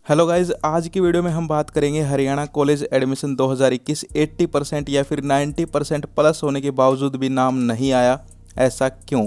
Hello guys, आज की video में हम बात करेंगे हरियाणा कॉलेज एडमिशन 2021 80% या फिर 90% प्लस होने के बावजूद भी नाम नहीं आया। ऐसा क्यों?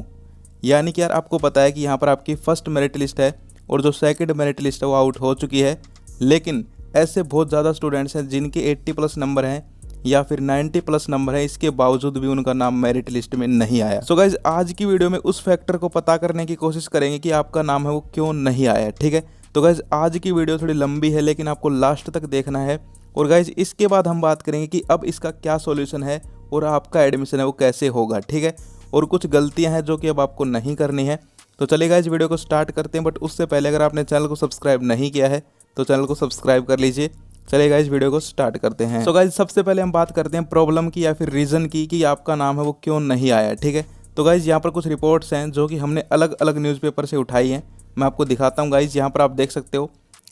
यानी कि यार आपको पता है कि यहाँ पर आपकी फर्स्ट मेरिट लिस्ट है और जो सेकंड मेरिट लिस्ट है वो आउट हो चुकी है, लेकिन ऐसे बहुत ज़्यादा स्टूडेंट्स हैं जिनके 80 प्लस नंबर हैं या फिर 90 प्लस नंबर है, इसके बावजूद भी उनका नाम मेरिट लिस्ट में नहीं आया। सो गाइज, आज की वीडियो में उस फैक्टर को पता करने की कोशिश करेंगे कि आपका नाम है वो क्यों नहीं आया। ठीक है, तो गाइज आज की वीडियो थोड़ी लंबी है लेकिन आपको लास्ट तक देखना है। और गाइज इसके बाद हम बात करेंगे कि अब इसका क्या सॉल्यूशन है और आपका एडमिशन है वो कैसे होगा। ठीक है, और कुछ गलतियां हैं जो कि अब आपको नहीं करनी है। तो चलिए गाइज वीडियो को स्टार्ट करते हैं, बट उससे पहले अगर आपने चैनल को सब्सक्राइब नहीं किया है तो चैनल को सब्सक्राइब कर लीजिए। चलिए गाइज वीडियो को स्टार्ट करते हैं। सो गाइज सबसे पहले हम बात करते हैं प्रॉब्लम की या फिर रीज़न की कि आपका नाम है वो क्यों नहीं आया। ठीक है, तो गाइज यहाँ पर कुछ रिपोर्ट्स हैं जो कि हमने अलग अलग न्यूज़पेपर से उठाई हैं। मैं आपको दिखाता हूँ गाइज, यहाँ पर आप देख सकते हो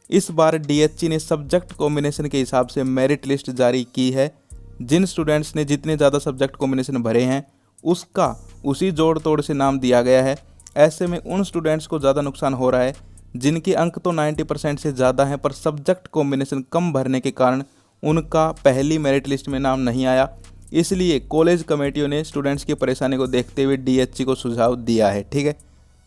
इस बार डीएचई ने सब्जेक्ट कॉम्बिनेशन के हिसाब से मेरिट लिस्ट जारी की है। जिन स्टूडेंट्स ने जितने ज़्यादा सब्जेक्ट कॉम्बिनेशन भरे हैं उसका उसी जोड़ तोड़ से नाम दिया गया है। ऐसे में उन स्टूडेंट्स को ज़्यादा नुकसान हो रहा है जिनके अंक तो 90% से ज़्यादा हैं, पर सब्जेक्ट कॉम्बिनेशन कम भरने के कारण उनका पहली मेरिट लिस्ट में नाम नहीं आया। इसलिए कॉलेज कमेटियों ने स्टूडेंट्स की परेशानी को देखते हुए डीएचई को सुझाव दिया है। ठीक है,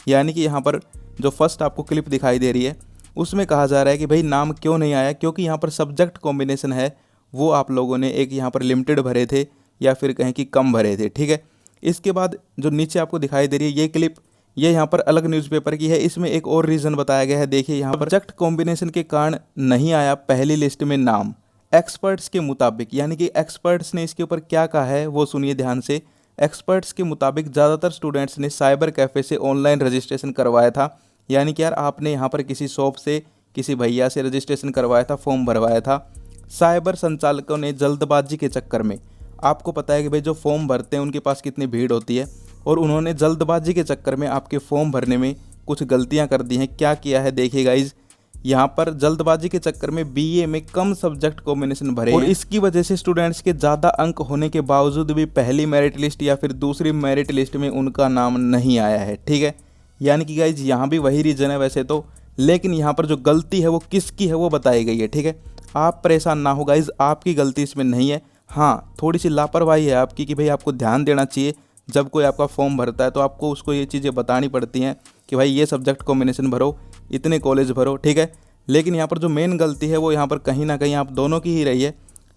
यानी कि यहाँ पर जो फर्स्ट आपको क्लिप दिखाई दे रही है उसमें कहा जा रहा है कि भाई नाम क्यों नहीं आया, क्योंकि यहाँ पर सब्जेक्ट कॉम्बिनेशन है वो आप लोगों ने एक यहाँ पर लिमिटेड भरे थे या फिर कहें कि कम भरे थे। ठीक है, इसके बाद जो नीचे आपको दिखाई दे रही है ये क्लिप, ये यहाँ पर अलग न्यूज़पेपर की है। इसमें एक और रीज़न बताया गया है। देखिए यहाँ पर सब्जेक्ट कॉम्बिनेशन के कारण नहीं आया पहली लिस्ट में नाम एक्सपर्ट्स के मुताबिक, यानी कि एक्सपर्ट्स ने इसके ऊपर क्या कहा है वो सुनिए ध्यान से। एक्सपर्ट्स के मुताबिक ज़्यादातर स्टूडेंट्स ने साइबर कैफ़े से ऑनलाइन रजिस्ट्रेशन करवाया था। यानी कि यार आपने यहाँ पर किसी शॉप से किसी भैया से रजिस्ट्रेशन करवाया था, फॉर्म भरवाया था। साइबर संचालकों ने जल्दबाजी के चक्कर में, आपको पता है कि भाई जो फॉर्म भरते हैं उनके पास कितनी भीड़ होती है, और उन्होंने जल्दबाजी के चक्कर में आपके फॉर्म भरने में कुछ गलतियां कर दी हैं। क्या किया है देखिए गाइज, यहाँ पर जल्दबाजी के चक्कर में बीए में कम सब्जेक्ट कॉम्बिनेशन भरे और इसकी वजह से स्टूडेंट्स के ज़्यादा अंक होने के बावजूद भी पहली मेरिट लिस्ट या फिर दूसरी मेरिट लिस्ट में उनका नाम नहीं आया है। ठीक है, यानी कि गाइज यहाँ भी वही रीज़न है वैसे तो, लेकिन यहाँ पर जो गलती है वो किसकी है वो बताई गई है। ठीक है, आप परेशान ना हो गाइज, आपकी गलती इसमें नहीं है। हाँ, थोड़ी सी लापरवाही है आपकी कि भाई आपको ध्यान देना चाहिए जब कोई आपका फॉर्म भरता है तो आपको उसको ये चीज़ें बतानी पड़ती हैं कि भाई ये सब्जेक्ट कॉम्बिनेशन भरो, इतने कॉलेज भरो। ठीक है, लेकिन यहाँ पर जो मेन गलती है वो यहाँ पर कहीं ना कहीं आप दोनों की ही रही है।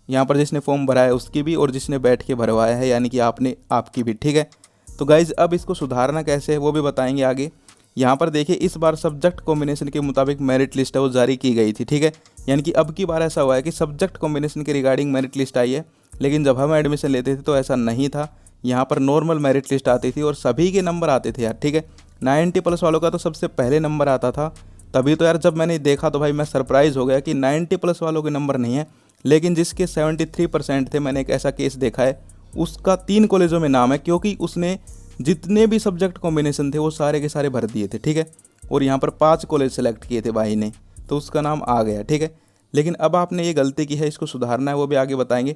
यहाँ पर जिसने फॉर्म भरा है उसकी भी और जिसने बैठ के भरवाया है यानी कि आपकी भी। ठीक है, तो गाइज अब इसको सुधारना कैसे है वो भी बताएंगे आगे। यहाँ पर देखिए इस बार सब्जेक्ट कॉम्बिनेशन के मुताबिक मेरिट लिस्ट है वो जारी की गई थी। ठीक है, यानी कि अब की बार ऐसा हुआ है कि सब्जेक्ट कॉम्बिनेशन के रिगार्डिंग मेरिट लिस्ट आई है, लेकिन जब हम एडमिशन लेते थे तो ऐसा नहीं था। यहाँ पर नॉर्मल मेरिट लिस्ट आती थी और सभी के नंबर आते थे यार। ठीक है, 90 प्लस वालों का तो सबसे पहले नंबर आता था। तभी तो यार जब मैंने देखा तो भाई मैं सरप्राइज़ हो गया कि 90 प्लस वालों के नंबर नहीं है, लेकिन जिसके 73% थे, मैंने एक ऐसा केस देखा है उसका 3 कॉलेजों में नाम है, क्योंकि उसने जितने भी सब्जेक्ट कॉम्बिनेशन थे वो सारे के सारे भर दिए थे। ठीक है, और यहाँ पर 5 कॉलेज सेलेक्ट किए थे भाई ने, तो उसका नाम आ गया। ठीक है, लेकिन अब आपने ये गलती की है, इसको सुधारना है, वो भी आगे बताएंगे।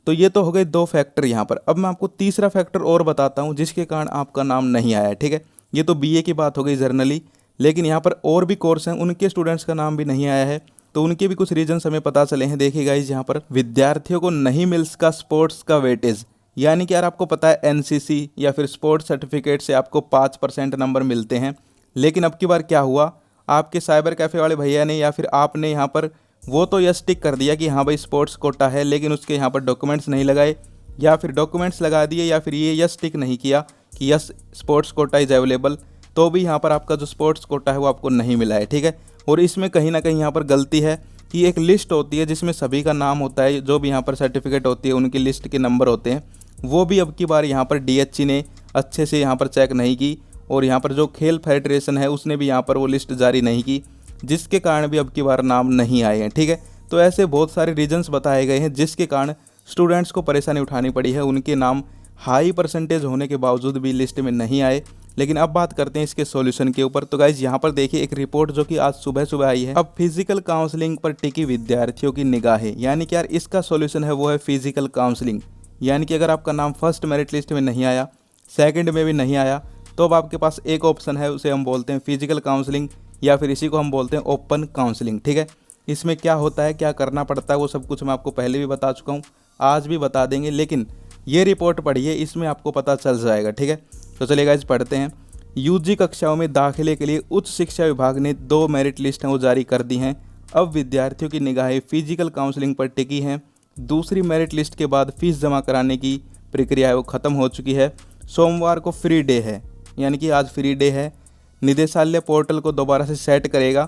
तो ये तो हो गए 2 फैक्टर यहाँ पर। अब मैं आपको तीसरा फैक्टर और बताता हूँ जिसके कारण आपका नाम नहीं आया है। ठीक है, ये तो बीए की बात हो गई जर्नली, लेकिन यहाँ पर और भी कोर्स हैं उनके स्टूडेंट्स का नाम भी नहीं आया है, तो उनके भी कुछ रीजन्स हमें पता चले हैं। देखिए गाइज, यहाँ पर विद्यार्थियों को नहीं मिल सका स्पोर्ट्स का वेटेज, यानी कि यार आपको पता है एनसीसी या फिर स्पोर्ट्स सर्टिफिकेट से आपको 5% नंबर मिलते हैं, लेकिन अब की बार क्या हुआ, आपके साइबर कैफ़े वाले भैया ने या फिर आपने यहाँ पर वो तो यस टिक कर दिया कि हाँ भाई स्पोर्ट्स कोटा है, लेकिन उसके यहाँ पर डॉक्यूमेंट्स नहीं लगाए, या फिर डॉक्यूमेंट्स लगा दिए, या फिर ये यस टिक नहीं किया कि yes sports quota is available, तो भी यहाँ पर आपका जो स्पोर्ट्स कोटा है वो आपको नहीं मिला है। ठीक है, और इसमें कहीं ना कहीं यहाँ पर गलती है कि एक लिस्ट होती है जिसमें सभी का नाम होता है, जो भी यहाँ पर सर्टिफिकेट होती है उनकी लिस्ट के नंबर होते हैं, वो भी अब की बार यहाँ पर डीएचई ने अच्छे से यहाँ पर चेक नहीं की, और यहाँ पर जो खेल फेडरेशन है उसने भी यहाँ पर वो लिस्ट जारी नहीं की, जिसके कारण भी अब की बार नाम नहीं आए हैं। ठीक है, तो ऐसे बहुत सारे रीजंस बताए गए हैं जिसके कारण स्टूडेंट्स को परेशानी उठानी पड़ी है, उनके नाम हाई परसेंटेज होने के बावजूद भी लिस्ट में नहीं आए। लेकिन अब बात करते हैं इसके सॉल्यूशन के ऊपर। तो गाइज यहाँ पर देखिए एक रिपोर्ट जो कि आज सुबह सुबह आई है। अब फिजिकल काउंसलिंग पर टिकी विद्यार्थियों की निगाहें, यानी कि यार इसका सॉल्यूशन है वो है फिजिकल काउंसलिंग। यानी कि अगर आपका नाम फर्स्ट मेरिट लिस्ट में नहीं आया, सेकंड में भी नहीं आया, तो अब आपके पास एक ऑप्शन है, उसे हम बोलते हैं फिजिकल काउंसलिंग, या फिर इसी को हम बोलते हैं ओपन काउंसलिंग। ठीक है, इसमें क्या होता है, क्या करना पड़ता है, वो सब कुछ मैं आपको पहले भी बता चुका हूँ, आज भी बता देंगे, लेकिन ये रिपोर्ट पढ़िए, इसमें आपको पता चल जाएगा। ठीक है, तो चलिए गाइस पढ़ते हैं। यूजी कक्षाओं में दाखिले के लिए उच्च शिक्षा विभाग ने 2 मेरिट लिस्ट वो जारी कर दी हैं। अब विद्यार्थियों की निगाहें फिजिकल काउंसलिंग पर टिकी हैं। दूसरी मेरिट लिस्ट के बाद फीस जमा कराने की प्रक्रिया है वो ख़त्म हो चुकी है। सोमवार को फ्री डे है, यानी कि आज फ्री डे है। निदेशालय पोर्टल को दोबारा से सेट करेगा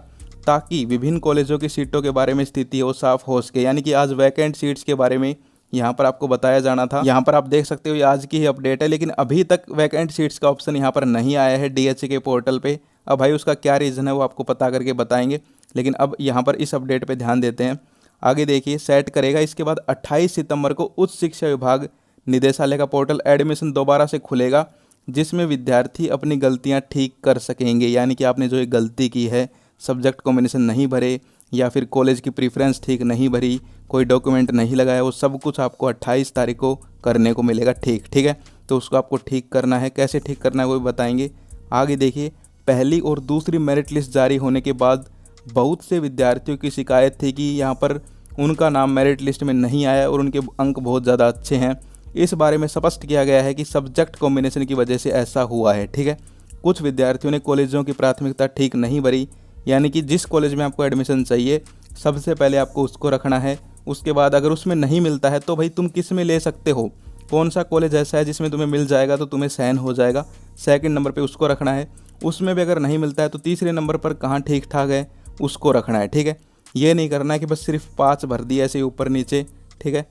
ताकि विभिन्न कॉलेजों की सीटों के बारे में स्थिति वो साफ हो सके, यानी कि आज वैकेंट सीट्स के बारे में यहाँ पर आपको बताया जाना था। यहाँ पर आप देख सकते हो ये आज की ही अपडेट है, लेकिन अभी तक वैकेंट सीट्स का ऑप्शन यहाँ पर नहीं आया है डीएचए के पोर्टल पे। अब भाई उसका क्या रीज़न है वो आपको पता करके बताएंगे, लेकिन अब यहाँ पर इस अपडेट पे ध्यान देते हैं। आगे देखिए, सेट करेगा। इसके बाद 28 सितंबर को उच्च शिक्षा विभाग निदेशालय का पोर्टल एडमिशन दोबारा से खुलेगा, जिसमें विद्यार्थी अपनी गलतियाँ ठीक कर सकेंगे। यानी कि आपने जो एक गलती की है, सब्जेक्ट कॉम्बिनेशन नहीं भरे या फिर कॉलेज की प्रीफ्रेंस ठीक नहीं भरी, कोई डॉक्यूमेंट नहीं लगाया, वो सब कुछ आपको 28 तारीख को करने को मिलेगा। ठीक है, तो उसको आपको ठीक करना है। कैसे ठीक करना है वो भी बताएंगे। आगे देखिए, पहली और दूसरी मेरिट लिस्ट जारी होने के बाद बहुत से विद्यार्थियों की शिकायत थी कि यहाँ पर उनका नाम मेरिट लिस्ट में नहीं आया और उनके अंक बहुत ज़्यादा अच्छे हैं। इस बारे में स्पष्ट किया गया है कि सब्जेक्ट कॉम्बिनेशन की वजह से ऐसा हुआ है। ठीक है, कुछ विद्यार्थियों ने कॉलेजों की प्राथमिकता ठीक नहीं भरी, यानी कि जिस कॉलेज में आपको एडमिशन चाहिए सबसे पहले आपको उसको रखना है। उसके बाद अगर उसमें नहीं मिलता है तो भाई तुम किस में ले सकते हो, कौन सा कॉलेज ऐसा है जिसमें तुम्हें मिल जाएगा तो तुम्हें सहन हो जाएगा, सेकंड नंबर पे उसको रखना है। उसमें भी अगर नहीं मिलता है तो तीसरे नंबर पर कहाँ ठीक ठाक है उसको रखना है। ठीक है, ये नहीं करना है कि बस सिर्फ 5 भर दिए ऐसे ऊपर नीचे। ठीक है,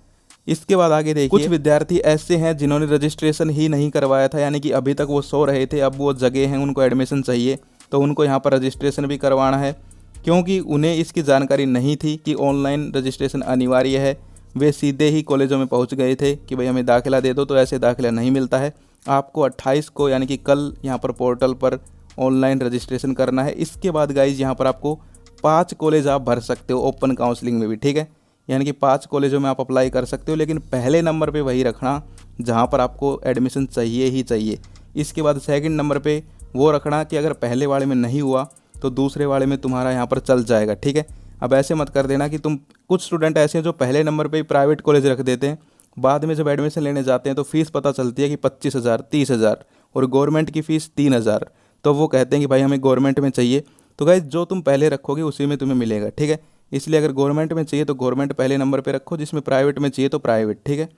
इसके बाद आगे देखिए, कुछ विद्यार्थी ऐसे हैं जिन्होंने रजिस्ट्रेशन ही नहीं करवाया था, यानी कि अभी तक वो सो रहे थे, अब वो जगह हैं, उनको एडमिशन चाहिए, तो उनको यहाँ पर रजिस्ट्रेशन भी करवाना है। क्योंकि उन्हें इसकी जानकारी नहीं थी कि ऑनलाइन रजिस्ट्रेशन अनिवार्य है, वे सीधे ही कॉलेजों में पहुँच गए थे कि भाई हमें दाखिला दे दो, तो ऐसे दाखिला नहीं मिलता है। आपको 28 को यानी कि कल यहाँ पर पोर्टल पर ऑनलाइन रजिस्ट्रेशन करना है। इसके बाद गाइज यहाँ पर आपको 5 कॉलेज आप भर सकते हो ओपन काउंसलिंग में भी। ठीक है, यानी कि 5 कॉलेजों में आप अप्लाई कर सकते हो, लेकिन पहले नंबर पे वही रखना जहाँ पर आपको एडमिशन चाहिए ही चाहिए। इसके बाद सेकंड नंबर पे वो रखना कि अगर पहले वाले में नहीं हुआ तो दूसरे वाले में तुम्हारा यहाँ पर चल जाएगा। ठीक है, अब ऐसे मत कर देना कि तुम, कुछ स्टूडेंट ऐसे हैं जो पहले नंबर पे ही प्राइवेट कॉलेज रख देते हैं, बाद में जब एडमिशन लेने जाते हैं तो फीस पता चलती है कि 25,000 30,000 और गवर्नमेंट की फ़ीस 3,000, तो वो कहते हैं कि भाई हमें गवर्नमेंट में चाहिए। तो गाइस जो तुम पहले रखोगे उसी में तुम्हें मिलेगा। ठीक है, इसलिए अगर गवर्नमेंट में चाहिए तो गवर्नमेंट पहले नंबर पे रखो, जिसमें प्राइवेट में चाहिए तो प्राइवेट। ठीक है,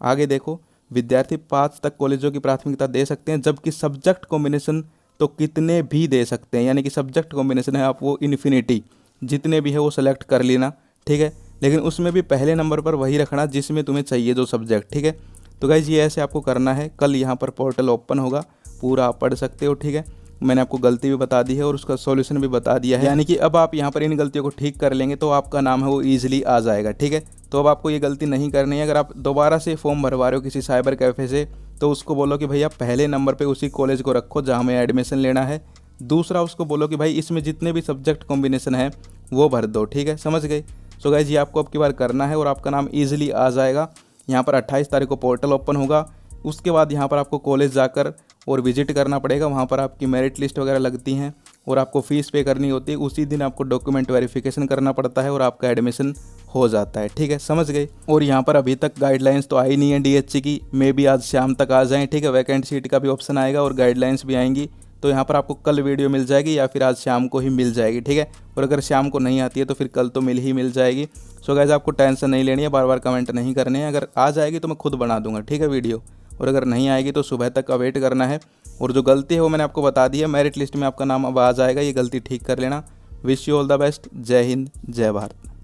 आगे देखो, विद्यार्थी 5 तक कॉलेजों की प्राथमिकता दे सकते हैं, जबकि सब्जेक्ट कॉम्बिनेशन तो कितने भी दे सकते हैं, यानी कि सब्जेक्ट कॉम्बिनेशन है आप वो इन्फिनिटी जितने भी है वो सेलेक्ट कर लेना। ठीक है, लेकिन उसमें भी पहले नंबर पर वही रखना जिसमें तुम्हें चाहिए जो सब्जेक्ट। ठीक है, तो गाइज ये ऐसे आपको करना है। कल यहाँ पर पोर्टल ओपन होगा, पूरा आप पढ़ सकते हो। ठीक है, मैंने आपको गलती भी बता दी है और उसका सॉल्यूशन भी बता दिया है, यानी कि अब आप यहाँ पर इन गलतियों को ठीक कर लेंगे तो आपका नाम है वो ईजिली आ जाएगा। ठीक है, तो अब आपको ये गलती नहीं करनी है। अगर आप दोबारा से फॉर्म भरवा रहे हो किसी साइबर कैफ़े से, तो उसको बोलो कि भैया पहले नंबर पे उसी कॉलेज को रखो जहाँ हमें एडमिशन लेना है। दूसरा उसको बोलो कि भाई इसमें जितने भी सब्जेक्ट कॉम्बिनेशन है वो भर दो। ठीक है, समझ गए। सो गाइस ये आपको अब की बार करना है और आपका नाम ईजिली आ जाएगा। यहाँ पर 28 तारीख को पोर्टल ओपन होगा, उसके बाद यहाँ पर आपको कॉलेज जाकर और विजिट करना पड़ेगा। वहाँ पर आपकी मेरिट लिस्ट वगैरह लगती हैं और आपको फ़ीस पे करनी होती है। उसी दिन आपको डॉक्यूमेंट वेरिफिकेशन करना पड़ता है और आपका एडमिशन हो जाता है। ठीक है, समझ गए। और यहाँ पर अभी तक गाइडलाइंस तो आई नहीं है डीएचसी की, मे भी आज शाम तक आ जाएँ। ठीक है, वैकेंट सीट का भी ऑप्शन आएगा और गाइडलाइंस भी आएंगी, तो यहाँ पर आपको कल वीडियो मिल जाएगी या फिर आज शाम को ही मिल जाएगी। ठीक है, और अगर शाम को नहीं आती है तो फिर कल तो मिल जाएगी। सो गाइस आपको टेंशन नहीं लेनी है, बार बार कमेंट नहीं करने हैं। अगर आ जाएगी तो मैं खुद बना दूंगा। ठीक है वीडियो, और अगर नहीं आएगी तो सुबह तक का वेट करना है। और जो गलती है वो मैंने आपको बता दी है, मेरिट लिस्ट में आपका नाम अब आ जाएगा, ये गलती ठीक कर लेना। Wish you all the best. जय हिंद, जय भारत।